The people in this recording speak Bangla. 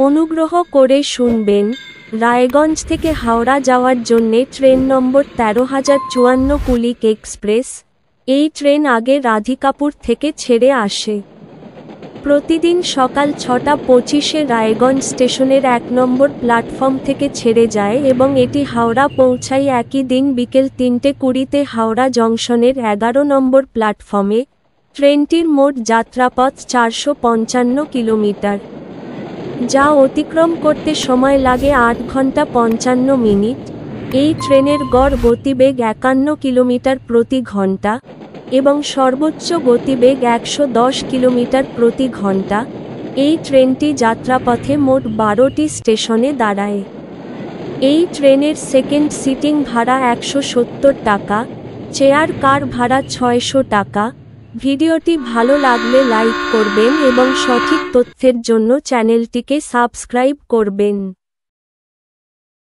অনুগ্রহ করে শুনবেন, রায়গঞ্জ থেকে হাওড়া যাওয়ার জন্যে ট্রেন নম্বর ১৩০৫৪ কুলিক এক্সপ্রেস। এই ট্রেন আগে রাধিকাপুর থেকে ছেড়ে আসে। প্রতিদিন সকাল ৬টা ২৫-এ রায়গঞ্জ স্টেশনের ১ নম্বর প্ল্যাটফর্ম থেকে ছেড়ে যায় এবং এটি হাওড়া পৌঁছায় একই দিন বিকেল ৩টে ২০-তে হাওড়া জংশনের ১১ নম্বর প্ল্যাটফর্মে। ট্রেনটির মোট যাত্রাপথ ৪৫৫ কিলোমিটার, যা অতিক্রম করতে সময় লাগে ৮ ঘন্টা ৫৫ মিনিট। এই ট্রেনের গড় গতিবেগ ৫১ কিলোমিটার প্রতি ঘন্টা এবং সর্বোচ্চ গতিবেগ ১১০ কিলোমিটার প্রতি ঘন্টা। এই ট্রেনটি যাত্রাপথে মোট ১২টি স্টেশনে দাঁড়ায়। এই ট্রেনের সেকেন্ড সিটিং ভাড়া ১৭০ টাকা, চেয়ার কার ভাড়া ৬০০ টাকা। ভিডিওটি ভালো লাগলে লাইক করবেন এবং সঠিক তথ্যের জন্য চ্যানেলটিকে সাবস্ক্রাইব করবেন।